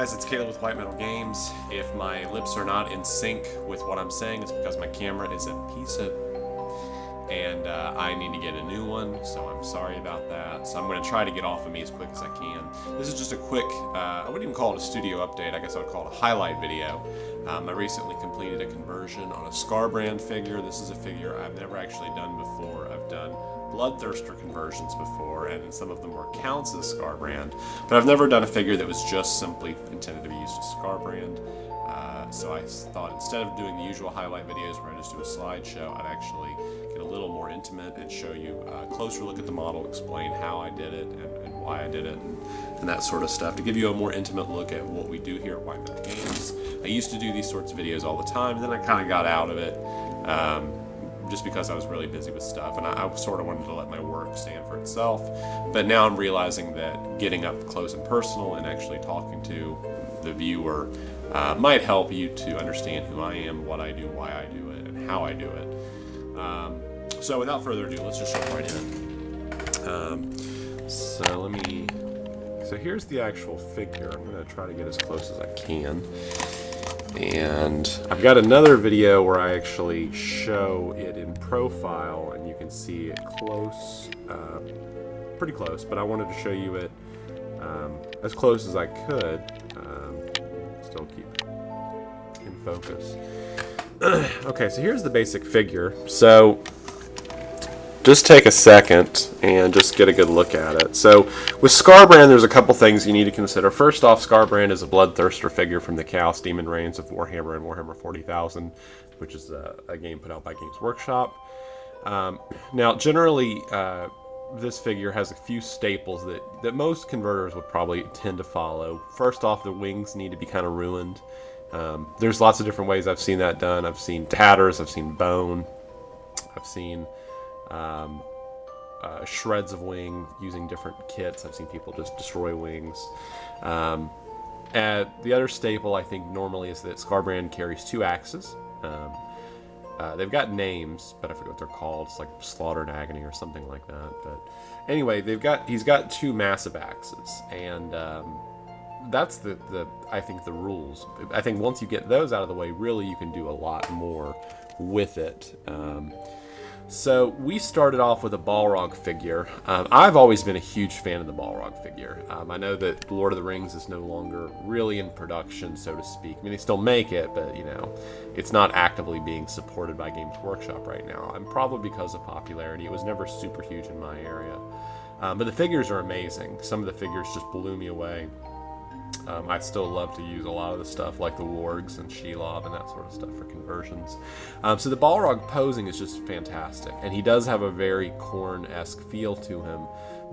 guys, it's Caleb with White Metal Games. If my lips are not in sync with what I'm saying, it's because my camera is a piece of... and I need to get a new one, so I'm sorry about that. So I'm going to try to get off of me as quick as I can. This is just a quick, I wouldn't even call it a studio update, I guess I would call it a highlight video. I recently completed a conversion on a Skarbrand figure. This is a figure I've never actually done before. I've done Bloodthirster conversions before, and some of them were counts as Skarbrand, but I've never done a figure that was just simply intended to be used as Skarbrand. So I thought instead of doing the usual highlight videos where I just do a slideshow, I'd actually get a little more intimate and show you a closer look at the model, explain how I did it and why I did it and that sort of stuff, to give you a more intimate look at what we do here at White Metal Games. I used to do these sorts of videos all the time, and then I kind of got out of it. Just because I was really busy with stuff, and I sort of wanted to let my work stand for itself. But now I'm realizing that getting up close and personal and actually talking to the viewer might help you to understand who I am, what I do, why I do it, and how I do it. So without further ado, let's just jump right in. So here's the actual figure. I'm going to try to get as close as I can. And I've got another video where I actually show it in profile, and you can see it close, pretty close, but I wanted to show you it as close as I could. Still keep in focus. Okay, so here's the basic figure. So just take a second and just get a good look at it. So with Skarbrand, there's a couple things you need to consider. First off, Skarbrand is a Bloodthirster figure from the Chaos Demon Reigns of Warhammer and Warhammer 40,000, which is a game put out by Games Workshop. Now, generally, this figure has a few staples that most converters would probably tend to follow. First off, the wings need to be kind of ruined. There's lots of different ways I've seen that done. I've seen tatters, I've seen bone, I've seen shreds of wing using different kits. I've seen people just destroy wings. And the other staple, I think, normally is that Skarbrand carries two axes. They've got names, but I forget what they're called. It's like Slaughter and Agony or something like that. But anyway, he's got two massive axes, and that's I think the rules. I think once you get those out of the way, really you can do a lot more with it. So we started off with a Balrog figure. I've always been a huge fan of the Balrog figure. I know that Lord of the Rings is no longer really in production, so to speak. I mean, they still make it, but, you know, it's not actively being supported by Games Workshop right now. And probably because of popularity. It was never super huge in my area. But the figures are amazing. Some of the figures just blew me away. I still love to use a lot of the stuff like the wargs and Shelob and that sort of stuff for conversions. So the Balrog posing is just fantastic, and he does have a very Khorne-esque feel to him,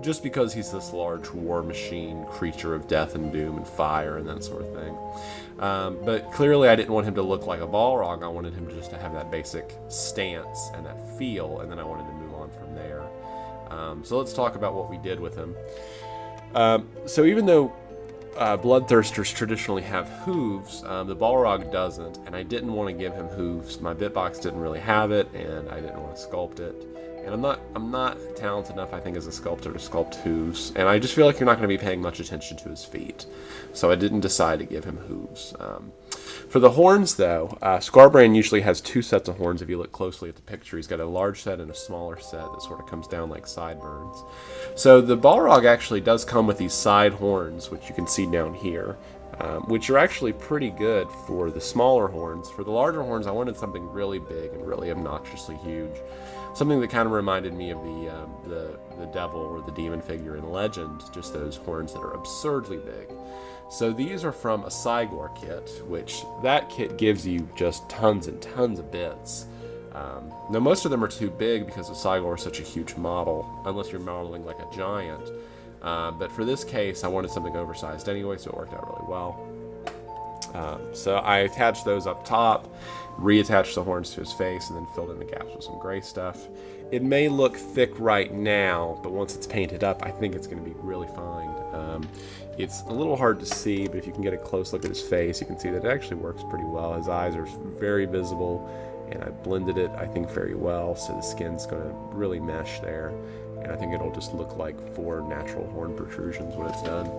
just because he's this large war machine creature of death and doom and fire and that sort of thing. But clearly I didn't want him to look like a Balrog. I wanted him just to have that basic stance and that feel, and then I wanted to move on from there. So let's talk about what we did with him. So even though Bloodthirsters traditionally have hooves, the Balrog doesn't, and I didn't want to give him hooves. My bitbox didn't really have it, and I didn't want to sculpt it. And I'm not talented enough, I think, as a sculptor to sculpt hooves, and I just feel like you're not going to be paying much attention to his feet, so I didn't decide to give him hooves. For the horns, though, Skarbrand usually has two sets of horns. If you look closely at the picture, he's got a large set and a smaller set that sort of comes down like sideburns. So the Balrog actually does come with these side horns, which you can see down here, which are actually pretty good for the smaller horns. For the larger horns, I wanted something really big and really obnoxiously huge. Something that kind of reminded me of the devil or the demon figure in Legend, just those horns that are absurdly big. So these are from a Cygor kit, which that kit gives you just tons and tons of bits. Now most of them are too big because the Cygor is such a huge model, unless you're modeling like a giant. But for this case, I wanted something oversized anyway, so it worked out really well. So I attached those up top, reattached the horns to his face, and then filled in the gaps with some gray stuff. It may look thick right now, but once it's painted up, I think it's going to be really fine. It's a little hard to see, but if you can get a close look at his face, you can see that it actually works pretty well. His eyes are very visible, and I blended it, I think, very well, so the skin's going to really mesh there. And I think it'll just look like 4 natural horn protrusions when it's done.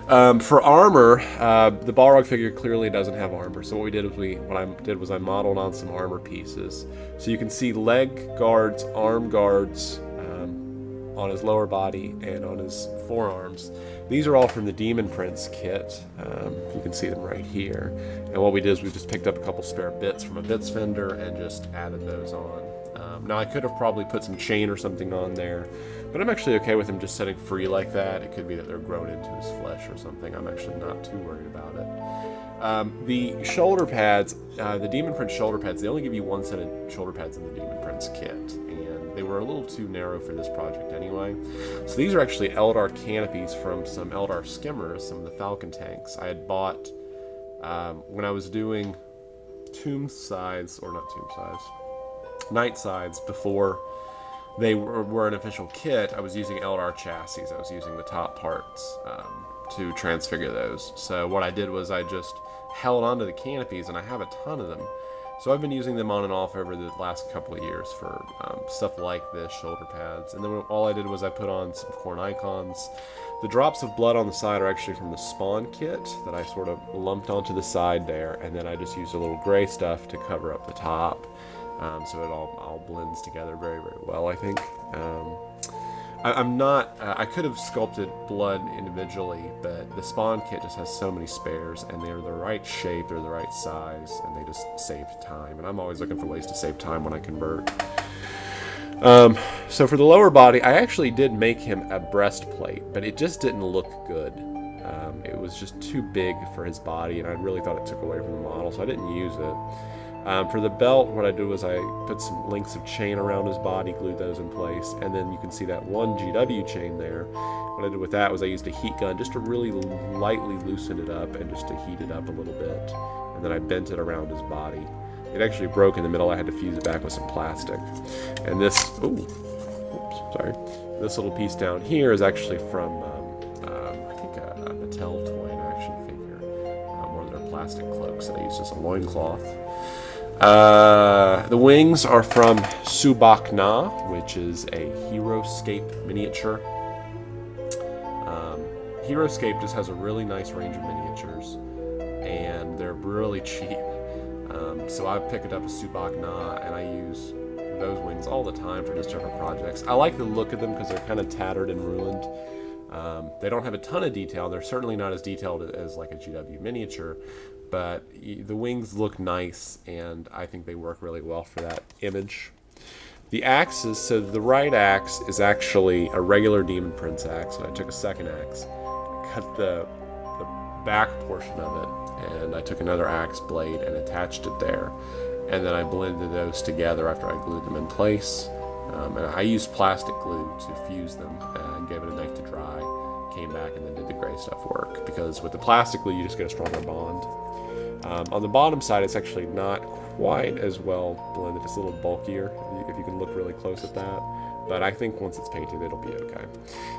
For armor, the Balrog figure clearly doesn't have armor. So what we did was I modeled on some armor pieces. So you can see leg guards, arm guards on his lower body and on his forearms. These are all from the Demon Prince kit. You can see them right here. And what we did is we just picked up a couple spare bits from a bits vendor and just added those on. Now I could have probably put some chain or something on there, but I'm actually okay with him just setting free like that. It could be that they're grown into his flesh or something. I'm actually not too worried about it. The shoulder pads, the Demon Prince shoulder pads, they only give you one set of shoulder pads in the Demon Prince kit, and they were a little too narrow for this project anyway. So these are actually Eldar canopies from some Eldar skimmers, some of the Falcon tanks. I had bought when I was doing Night sides before they were an official kit. I was using Eldar chassis. I was using the top parts to transfigure those. So what I did was I just held onto the canopies, and I have a ton of them. So I've been using them on and off over the last couple of years for stuff like this, shoulder pads. And then all I did was I put on some corn icons. The drops of blood on the side are actually from the Spawn kit that I sort of lumped onto the side there, and then I just used a little gray stuff to cover up the top. So it all blends together very, very well, I think. I could have sculpted blood individually, but the Spawn kit just has so many spares, and they're the right shape, they're the right size, and they just save time. And I'm always looking for ways to save time when I convert. So for the lower body, I actually did make him a breastplate, but it just didn't look good. It was just too big for his body, and I really thought it took away from the model, so I didn't use it. For the belt, what I did was I put some links of chain around his body, glued those in place, and then you can see that one GW chain there. What I did with that was I used a heat gun just to really lightly loosen it up and just to heat it up a little bit. And then I bent it around his body. It actually broke in the middle. I had to fuse it back with some plastic. And this, this little piece down here is actually from, I think a Mattel toy and action figure. One of their plastic cloaks that I used as a loincloth. The wings are from Subak-Na, which is a Heroscape miniature. Heroscape just has a really nice range of miniatures, and they're really cheap. So I pick it up at Subak-Na, and I use those wings all the time for just different projects. I like the look of them because they're kind of tattered and ruined. They don't have a ton of detail. They're certainly not as detailed as like a GW miniature, but the wings look nice, and I think they work really well for that image. The axes, so the right axe is actually a regular Demon Prince axe, and I took a second axe, I cut the back portion of it, and I took another axe blade and attached it there, and then I blended those together after I glued them in place. And I used plastic glue to fuse them and gave it a night to dry, came back and then did the gray stuff work, because with the plastic glue you just get a stronger bond. On the bottom side, it's actually not quite as well blended. It's a little bulkier, if you can look really close at that. But I think once it's painted, it'll be okay.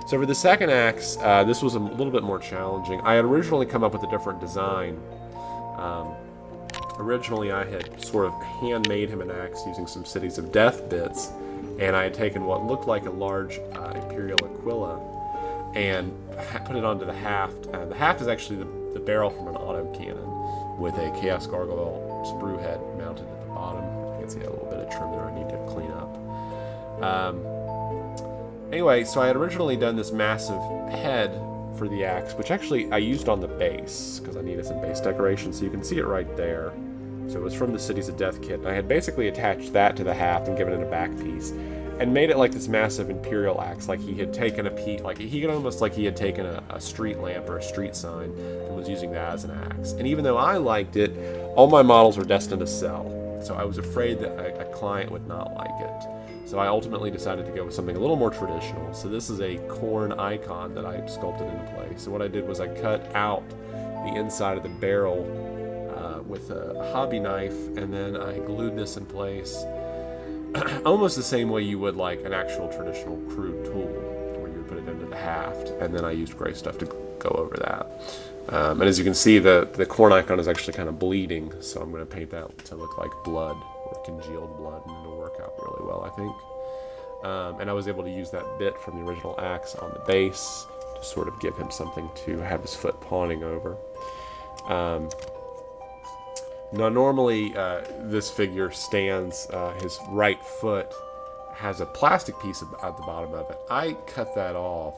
So for the second axe, this was a little bit more challenging. I had originally come up with a different design. Originally, I had sort of handmade him an axe using some Cities of Death bits, and I had taken what looked like a large Imperial Aquila and put it onto the haft. The haft is actually the barrel from an autocannon, with a Chaos Gargoyle sprue head mounted at the bottom. You can see a little bit of trim there I need to clean up. Anyway, so I had originally done this massive head for the axe, which actually I used on the base, because I needed some base decoration, so you can see it right there. So it was from the Cities of Death kit. I had basically attached that to the haft and given it a back piece, and made it like this massive Imperial axe, like he had taken a piece, like he could almost like he had taken a street lamp or a street sign and was using that as an axe. And even though I liked it, all my models were destined to sell. So I was afraid that a client would not like it. So I ultimately decided to go with something a little more traditional. So this is a corn icon that I sculpted into place. So what I did was I cut out the inside of the barrel with a hobby knife, and then I glued this in place almost the same way you would like an actual traditional crude tool, where you would put it into the haft, and then I used gray stuff to go over that. And as you can see, the corn icon is actually kind of bleeding, so I'm going to paint that to look like blood, or congealed blood, and it'll work out really well, I think. And I was able to use that bit from the original axe on the base to sort of give him something to have his foot pawing over. Now, normally this figure stands, his right foot has a plastic piece at the bottom of it. I cut that off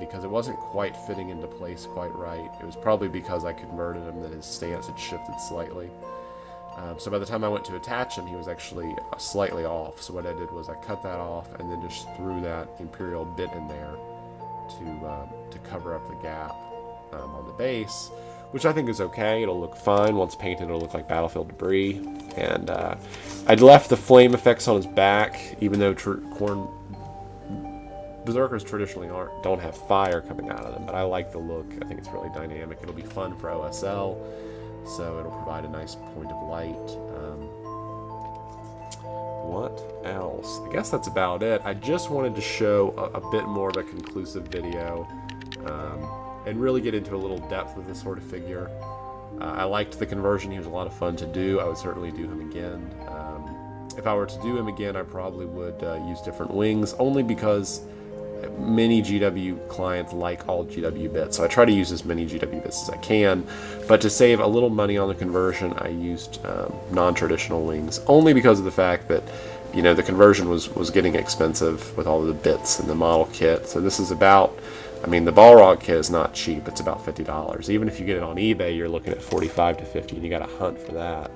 because it wasn't quite fitting into place quite right. It was probably because I converted him that his stance had shifted slightly. So by the time I went to attach him, he was actually slightly off. So what I did was I cut that off and then just threw that Imperial bit in there to cover up the gap on the base, which I think is okay. It'll look fine. Once painted, it'll look like battlefield debris. And I'd left the flame effects on his back, even though Berserkers traditionally don't have fire coming out of them, but I like the look. I think it's really dynamic. It'll be fun for OSL, so it'll provide a nice point of light. What else? I guess that's about it. I just wanted to show a bit more of a conclusive video and really get into a little depth with this sort of figure. I liked the conversion. He was a lot of fun to do. I would certainly do him again. If I were to do him again, I probably would use different wings, only because many GW clients like all GW bits, so I try to use as many GW bits as I can. But to save a little money on the conversion, I used non-traditional wings, only because of the fact that, you know, the conversion was getting expensive with all of the bits and the model kit. So this is about, I mean, the Balrog kit is not cheap. It's about $50. Even if you get it on eBay, you're looking at $45 to $50, and you got to hunt for that.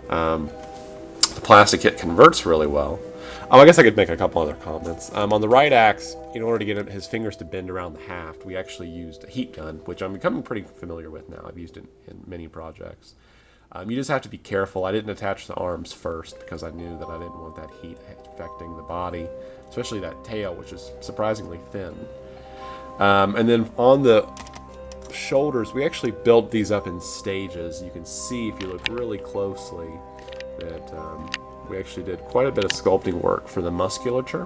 The plastic kit converts really well. Oh, I guess I could make a couple other comments. On the right axe, in order to get his fingers to bend around the haft, we actually used a heat gun, which I'm becoming pretty familiar with now. I've used it in many projects. You just have to be careful. I didn't attach the arms first because I knew that I didn't want that heat affecting the body, especially that tail, which is surprisingly thin. And then on the shoulders, we actually built these up in stages. You can see, if you look really closely, that we actually did quite a bit of sculpting work for the musculature.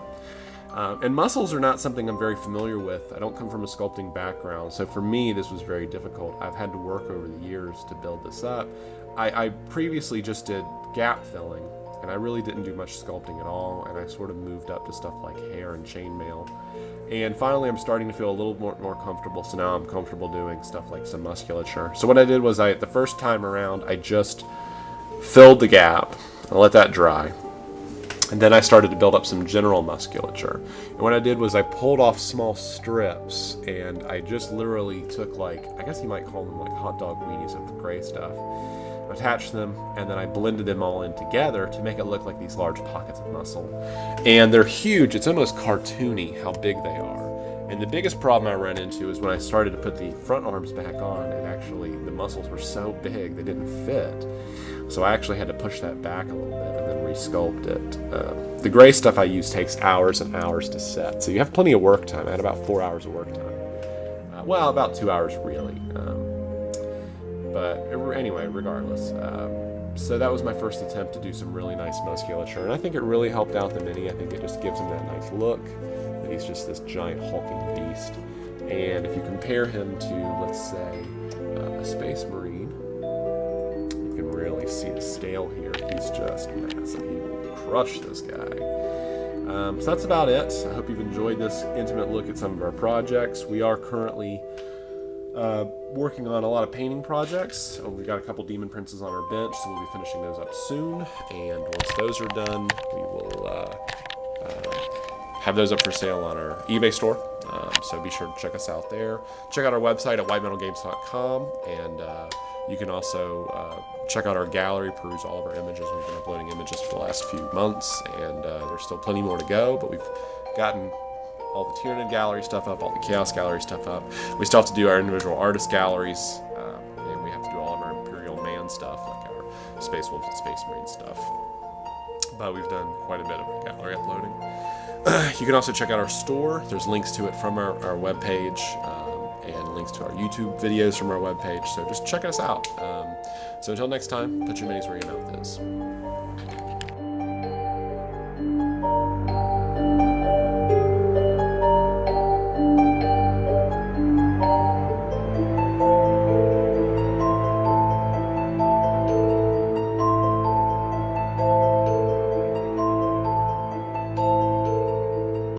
And muscles are not something I'm very familiar with. I don't come from a sculpting background, so for me this was very difficult. I've had to work over the years to build this up. I previously just did gap filling, and I really didn't do much sculpting at all, and I sort of moved up to stuff like hair and chainmail. And finally I'm starting to feel a little more comfortable, so now I'm comfortable doing stuff like some musculature. So what I did was, the first time around, I just filled the gap, I let that dry, and then I started to build up some general musculature. And what I did was I pulled off small strips, and I just literally took, like, I guess you might call them like hot dog weenies of gray stuff, attached them, and then I blended them all in together to make it look like these large pockets of muscle. And they're huge. It's almost cartoony how big they are. And the biggest problem I ran into is when I started to put the front arms back on, and actually the muscles were so big they didn't fit. So I actually had to push that back a little bit and then resculpt it. The gray stuff I use takes hours and hours to set, so you have plenty of work time. I had about 4 hours of work time. Well, about 2 hours really. But anyway, regardless. So that was my first attempt to do some really nice musculature, and I think it really helped out the mini. I think it just gives him that nice look, that he's just this giant hulking beast. And if you compare him to, let's say, a Space Marine, you can really see the scale here. He's just massive. He will crush this guy. So that's about it. I hope you've enjoyed this intimate look at some of our projects. We are currently working on a lot of painting projects. We've got a couple Demon Princes on our bench, so we'll be finishing those up soon. And once those are done, we will have those up for sale on our eBay store. So be sure to check us out there. Check out our website at whitemetalgames.com, and you can also check out our gallery, peruse all of our images. We've been uploading images for the last few months, and there's still plenty more to go, but we've gotten all the Tyranid gallery stuff up, all the Chaos gallery stuff up. We still have to do our individual artist galleries, and we have to do all of our Imperial Man stuff, like our Space Wolves and Space Marine stuff. But we've done quite a bit of our gallery uploading. You can also check out our store. There's links to it from our webpage, and links to our YouTube videos from our webpage. So just check us out. So until next time, put your minis where your mouth is.